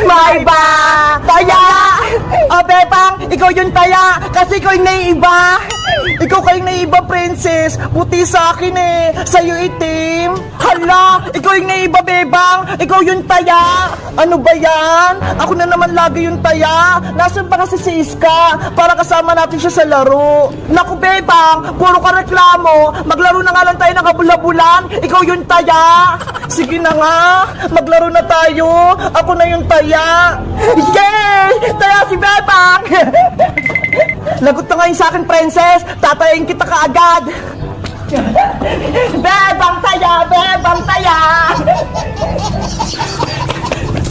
Maiba! Taya! O, Bebang, ikaw yung taya kasi ikaw yung naiiba. Ikaw kayong naiiba, princess. Puti sa akin eh. Sa'yo itim. Hala, ikaw yung naiiba, Bebang. Ikaw yung taya. Ano ba yan? Ako na naman lagi yung taya. Nasaan pa kasi si Iska para kasama natin siya sa laro? Naku, Bebang, puro ka reklamo. Maglaro na nga lang tayo ng kabula-bulan. Ikaw yung taya. Sige na nga, maglaro na tayo. Ako na yung taya. Yay! Taya si Bebang! Lagot na ngayon sa akin, princess. Tatayin kita kaagad. Bebang taya! Bebang taya!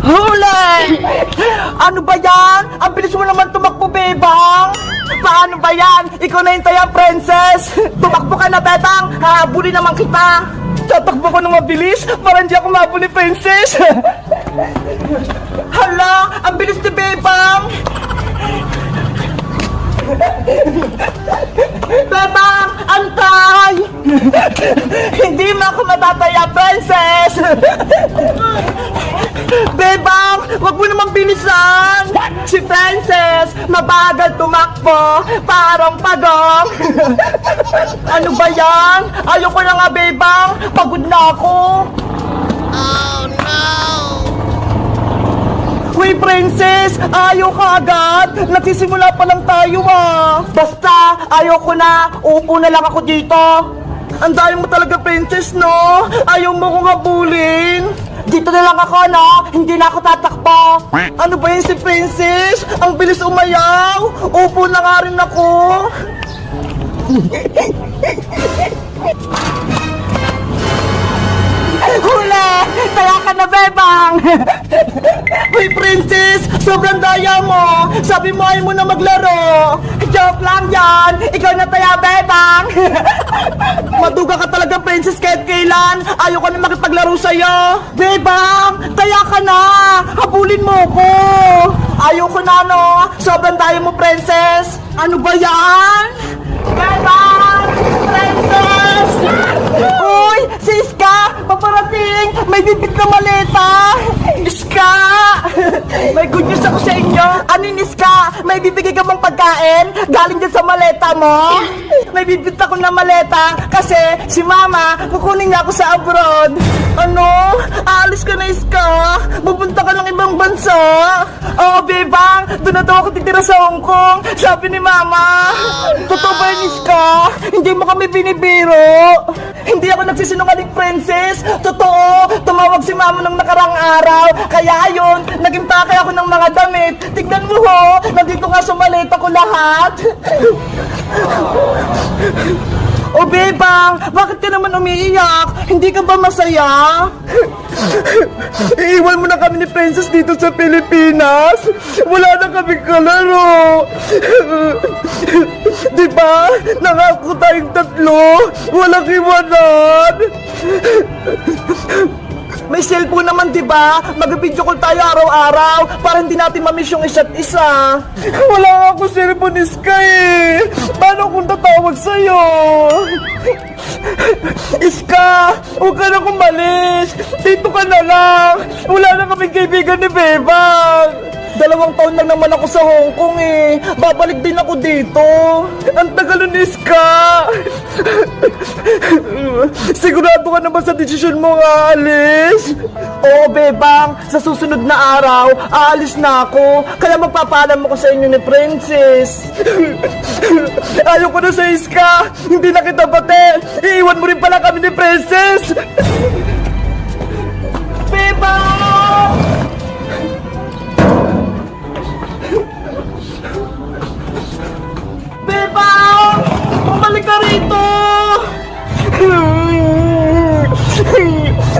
Huli! Ano ba yan? Ang bilis mo naman tumakbo, Bebang! Paano ba yan? Ikaw na yung taya, princess! Tumakbo ka na, Bebang! Habulin naman kita! Tatakbo ko ng mabilis para hindi ako mabuli, princess! Hala! Ang bilis ni Bebang! Bebang! Antay! Hindi mo ako matataya, princess! Bebang! Wag mo naman bilisan! Si princess, mabagal tumakbo, parang pagong! Ano ba yan? Ayoko na nga, Bebang! Pagod na ako! Uy, princess! Ayaw ka agad! Nagsisimula pa lang tayo ah! Basta, ayaw ko na! Upo na lang ako dito! Ang dami mo talaga, princess, no? Ayaw mo kong habulin! Dito na lang ako, no? Hindi na ako tatakbo! Ano ba yun si princess? Ang bilis umayaw! Upo na nga rin ako! Huli! Taya ka na, Bebang! Uy, princess! Sobrang daya mo! Sabi mo ayaw mo na maglaro! Joke lang yan! Ikaw na taya, Bebang! Maduga ka talaga, princess, kahit kailan! Ayaw ko na makipaglaro sa'yo! Bebang! Taya ka na! Habulin mo ko! Ayaw ko na, no? Sobrang daya mo, princess! Ano ba yan? Bebang! Princess! Uy! Si Iska! Paparating! May bibig na maleta! Iska! May good news ako sa inyo! Anin, Iska? May bibigay ka bang pagkain? Galing dyan sa maleta mo? May bibig ako na maleta kasi si Mama kukunin niya ako sa abroad. Ano? Aalis ka na, Iska? Pupunta ka ng ibang bansa? Oo, Bebang! Doon na daw ako titira sa Hong Kong! Sabi ni Mama! Totoo ba yun, Iska? Hindi mo kami binibiro! Hindi ako nagsisinungaling, princess! Totoo! Tumawag si Mama ng nakarang araw! Kaya ayun, naging pakay ako ng mga damit! Tignan mo ho! Nandito nga sa maleta ko lahat! O Bebang, bakit ka naman umiiyak? Hindi ka ba masaya? Iiwan mo na kami ni Princess dito sa Pilipinas. Wala na kami kalaro. Diba? Nangako tayong tatlo. Walang iwanan. May cellphone naman, diba? Mag-video call tayo araw-araw para hindi natin mamiss yung isa't isa. Wala nga ako cellphone, Iska eh. Paano kung tatawag sa'yo? Iska, huwag ka na kumalis. Dito ka na lang. Wala na kaming kaibigan ni Bebang. 2 taon lang naman ako sa Hong Kong eh. Babalik din ako dito. Ang tagal nun, Iska. Sigurado ka naman sa desisyon mo nga, alis? Oo, Bebang. Sa susunod na araw, aalis na ako. Kaya magpapaalam ako sa inyo ni Princess. Ayoko na sa Iska. Hindi na kita bate. Iiwan mo rin pala kami ni Princess. Bebang! Bebang! Bumalik ka rito!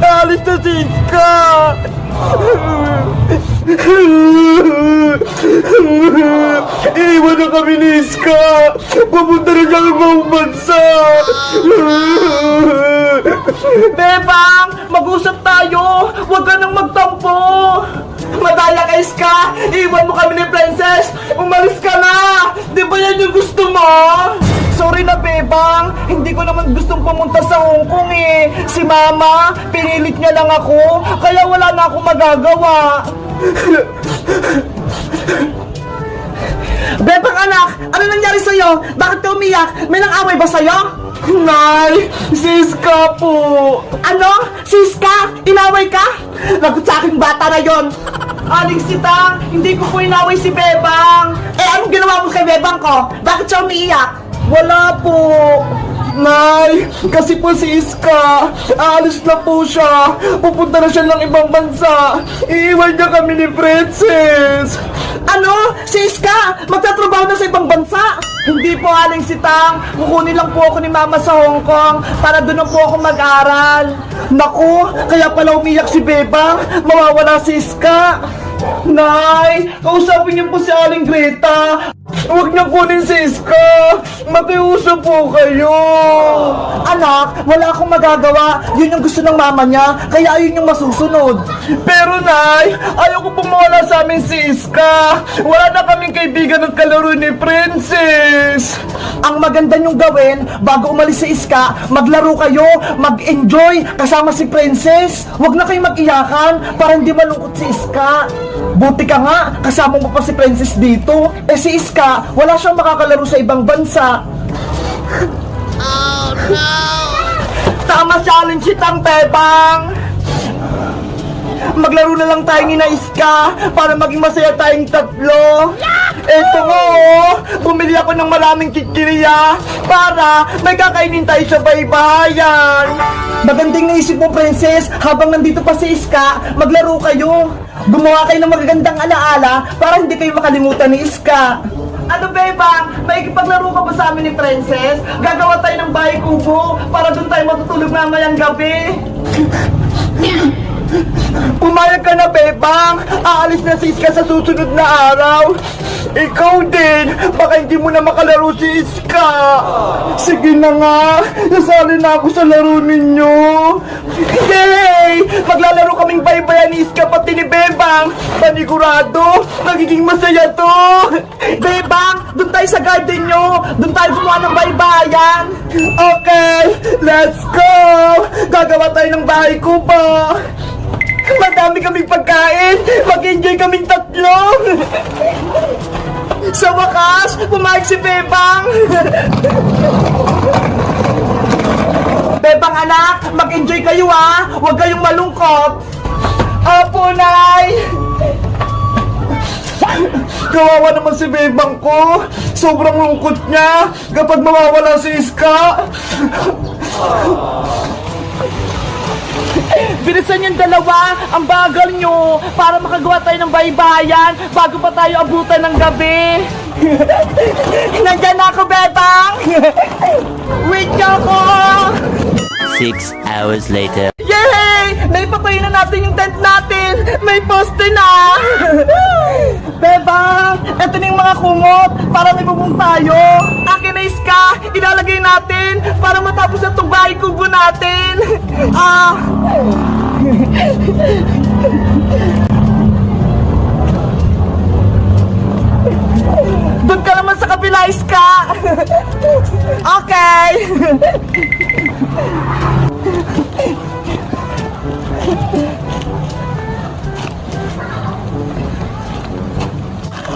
Alis na si Iska! Iiwan na kami ni Iska! Pupunta rin kami ibang bansa! Bebang! Mag-usap tayo! Huwag ka nang magtampo! Madaya ka, Iska! Iwan mo kami ni Princess! Umalis ka na! Di ba yan yung gusto mo? Sorry na, Bebang. Hindi ko naman gustong pumunta sa Hong Kong eh. Si Mama, pinilit niya lang ako. Kaya wala na akong magagawa. Bebang anak, ano nangyari sa'yo? Bakit ka umiyak? May nang-away ba sa'yo? Nay, Siska po. Ano? Siska? Inaway ka? Lagot sa aking bata na yon. Aling Sita, hindi ko po inaway si Bebang. Eh, anong ginawa mo kay Bebang ko? Bakit siya umiiyak? Wala po. Nay, kasi po si Iska, aalis na po siya. Pupunta na siya ng ibang bansa. Iiwan niya kami ni Princess. Ano? Si Iska, magtatrabaho na sa ibang bansa? Hindi po, Aling Sitang. Kukunin lang po ako ni Mama sa Hong Kong para doon na po ako mag-aral. Naku, kaya pala umiyak si Bebang. Mawawala si Iska. Nay, kausapin niyo po si Aling Greta. Huwag niyo kunin si Iska. Makiusap po kayo. Anak, wala akong magagawa. Yun yung gusto ng mama niya, kaya ayun yung masusunod. Pero Nay, ayoko pong mawala sa amin si Iska. Wala na kaming kaibigan at kalaro ni Princess. Ang maganda niyong gawin, bago umalis si Iska, maglaro kayo, mag-enjoy kasama si Princess. Huwag na kayong mag-iyakan para hindi malungkot si Iska. Buti ka nga, kasama mo pa si Princess dito. Eh si Iska, wala siyang makakalaro sa ibang bansa. Oh no! Tama challenge itang Bebang! Maglaro na lang tayo ni na Iska para maging masaya tayong tatlo. Eto nga oh, bumili ako ng maraming kikiriya para may kakainin tayo sa baybayan. Magandang naisip mo, Princess, habang nandito pa si Iska, maglaro kayo. Gumawa kayo ng magagandang alaala para hindi kayo makalimutan ni Iska. Ano, Bebang? May ikipaglaro ka ba sa amin ni Princess? Gagawa tayo ng bahay kubo para doon tayo matutulog mamayang gabi. Pumayag ka na, Bebang. Aalis na si Iska sa susunod na araw. Ikaw din, baka hindi mo na makalaro si Iska. Sige na nga, nasali na ako sa laro ninyo. Yay! Maglalaro kaming baybayan ni Iska pati ni Bebang. Panigurado, magiging masaya to. Bebang, doon tayo sa garden nyo. Doon tayo gumawa ng baybayan. Okay, let's go. Gagawa tayo ng bahay kubo. Madami kaming pagkain. Mag-enjoy kaming tatlo. Sa wakas, pumayag si Bebang. Bebang anak, mag-enjoy kayo ha. Huwag kayong malungkot. Apo, Nay. Kawawa naman si Bebang ko. Sobrang lungkot niya kapag mawawala si Iska. Bilisan yung dalawa, ang bagal nyo, para makagawa tayo ng baybayan bago pa tayo abutan ng gabi. Nandyan na ako, Bebang! Wait nyo ako! 6 hours later. Yay! Naipatayo na natin yung tent natin! May poste na! Bebang! Eto na yung mga kumot para may bubong tayo! Akin na Iska! Ilalagay natin para matapos na itong bahay kubo natin! Doon ka naman sa kabila, Iska! Okay!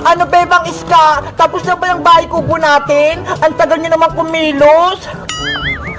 Ano, Bebang Iska? Tapos na ba yung bahay kubo natin? Ang tagal niyo naman kumilos.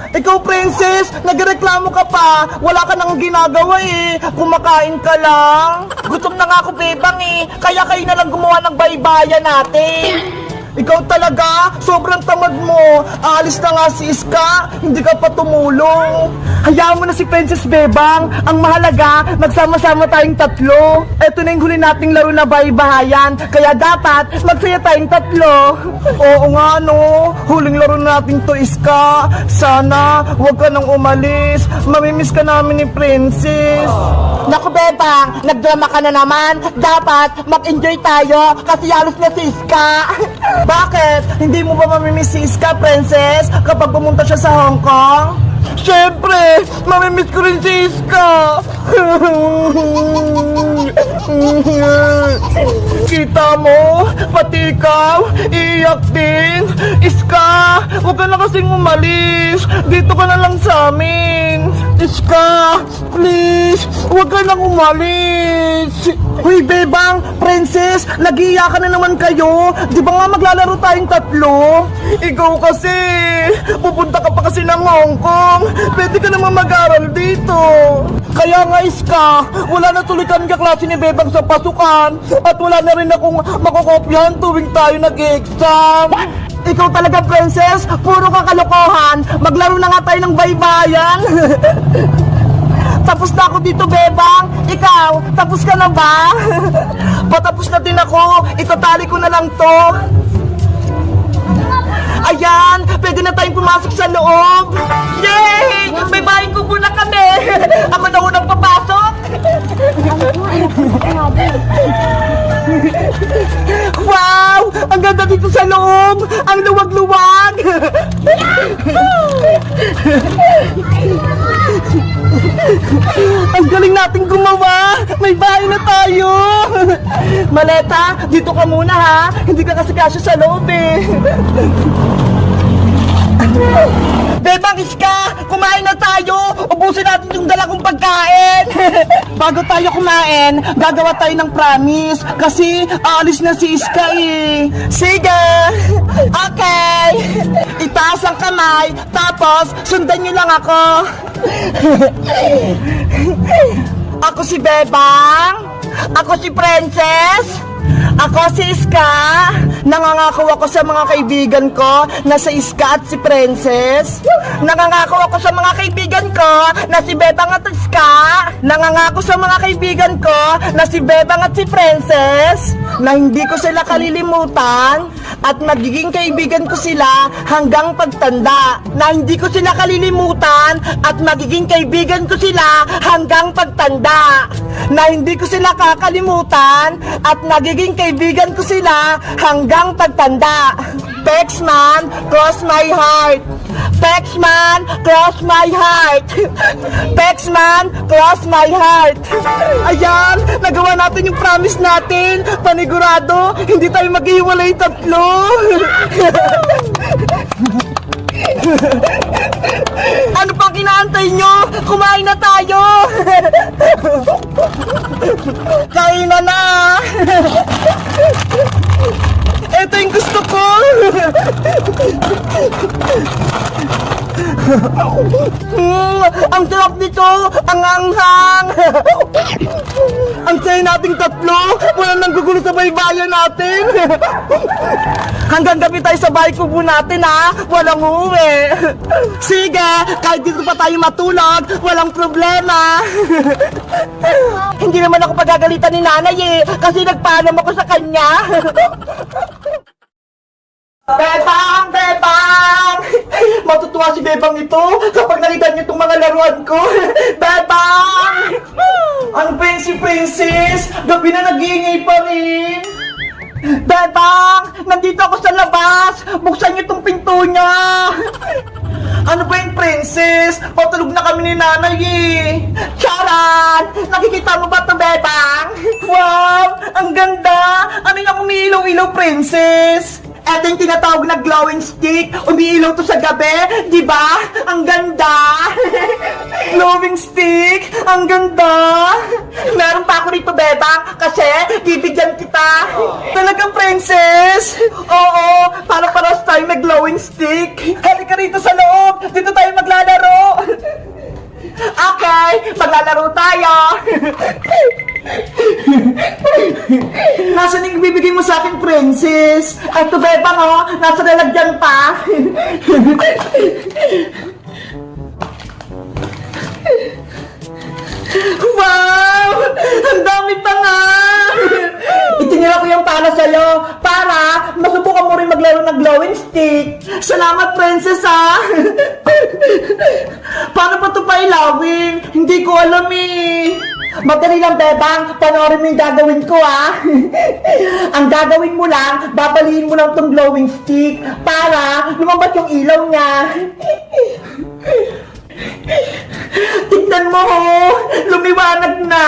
Ikaw, Princess, nagreklamo ka pa. Wala ka nang ginagawa eh. Kumakain ka lang. Gutom na nga ako, Bebang eh. Kaya kayo na lang gumawa ng baybayan natin. Ikaw talaga, sobrang tamad mo. Aalis na nga si Iska, hindi ka pa tumulong. Hayaan mo na si Princess Bebang. Ang mahalaga, magsama-sama tayong tatlo. Eto na yung huli nating laro na baybahayan. Kaya dapat, magsaya tayong tatlo. Oo nga no, huling laro natin to, Iska. Sana, huwag ka nang umalis. Mamimiss ka namin ni Princess. Naku, Bebang, nagdrama ka na naman. Dapat, mag-enjoy tayo kasi alis na si Iska. Bakit? Hindi mo ba mamimiss si Iska, Princess, kapag pumunta siya sa Hong Kong? Siyempre, mamimiss ko rin si Iska. Kita mo, pati ikaw, iiyak din. Iska, huwag ka na kasing umalis. Dito ka na lang sa amin. Iska, please, huwag ka nang umalis. Huy, Bebang, Princess, nag-iiyakan na naman kayo. Di ba nga maglalaro tayong tatlo? Ikaw kasi, pupunta ka pa kasi ng Hong Kong. Pwede ka naman mag-aral dito. Kaya nga, Iska, wala na tuloy kami kaklase ni Bebang sa pasukan. At wala na rin akong makokopyahan tuwing tayo nag-exam. Ikaw talaga, Princess, puro kakalokohan. Maglaro na nga tayo ng baybayan. Tapos na ako dito, Bebang. Ikaw, tapos ka na ba? Patapos na din ako. Itatali ko na lang to. Ayan, pwede na tayong pumasok sa loob. Yay! May bahay kubo na kami. Ako na unang papasok. Wow! Ang ganda dito sa loob. Ang luwag-luwag. Ang galing nating gumawa! May bahay na tayo! Maleta, dito ka muna ha! Hindi ka kasi kasya sa loob eh! Bebang, Iska! Kumain na tayo! Ubusin natin yung dala kong pagkain! Bago tayo kumain, gagawa tayo ng promise kasi aalis na si Iska eh! Sige! Okay! Itaas ang kamay, tapos sundan nyo lang ako! Ako si Bebang! Ako si Princess! Ako si Iska! Nangangako ako sa mga kaibigan ko na si Iska at si Princess. Nangangako ako sa mga kaibigan ko na si Bebang at Iska. Nangangako sa mga kaibigan ko na si Bebang at si Princess na hindi ko sila kalilimutan at magiging kaibigan ko sila hanggang pagtanda. Na hindi ko sila kalilimutan at magiging kaibigan ko sila hanggang pagtanda. Na hindi ko sila kakalimutan at nagiging kaibigan ko sila hanggang pagtanda. Pexman, cross my heart. Pexman, cross my heart. Pexman, cross my heart. Ayan, nagawa natin yung promise natin. Panigurado, hindi tayo maghiwalay tatlo. Ano pang inaantay nyo? Kumain na tayo! Kain na na! Ito yung gusto ko! Ang sarap nito! Ang anghang! Ang saya nating tatlo! Wala nang gugulo sa baybayan natin! Hanggang gabi tayo sa bahay kubo natin ha! Walang uwi! Sige! Kahit dito pa tayo matulog, walang problema! Hindi naman ako pagagalitan ni nanay eh! Kasi nagpaalam ako sa kanya! Bebang! Bebang! Matutuwa si Bebang ito kapag nakita niyo itong mga laruan ko. Bebang! Ano ba yun si Princess? Gabi na nag-iingay pa rin. Bebang! Nandito ako sa labas! Buksan niyo itong pinto niya! Ano ba yung Princess? Patulog na kami ni nanay eh! Charan! Nakikita mo ba ito, Bebang? Wow! Ang ganda! Ano yung umiilaw-ilaw, Princess? Ito yung tinatawag na glowing stick. Umiilaw to sa gabi, di ba? Ang ganda! Glowing stick! Ang ganda! Meron pa ako rito, Bebang, kasi bibigyan kita. Talagang, Princess? Oo, para tayo may glowing stick. Halika rito sa loob. Dito tayo maglalaro. Okay, maglalaro tayo. Nasaan yung bibigay mo sa akin, Princess? Ay, ito, Bebang, oh. Nasa lalagyan pa. Wow! Ang dami pa nga! Itinira ko yung para sa'yo para masubukan mo rin maglaro ng glowing stick. Salamat, Princess, ha? Paano pa ito pailawin? Hindi ko alam eh. Madali lang, Bebang. Panoorin mo yung gagawin ko, ha? Ang gagawin mo lang, babaliin mo lang tong glowing stick para lumabas yung ilaw niya. Tignan mo, lumiwanag na.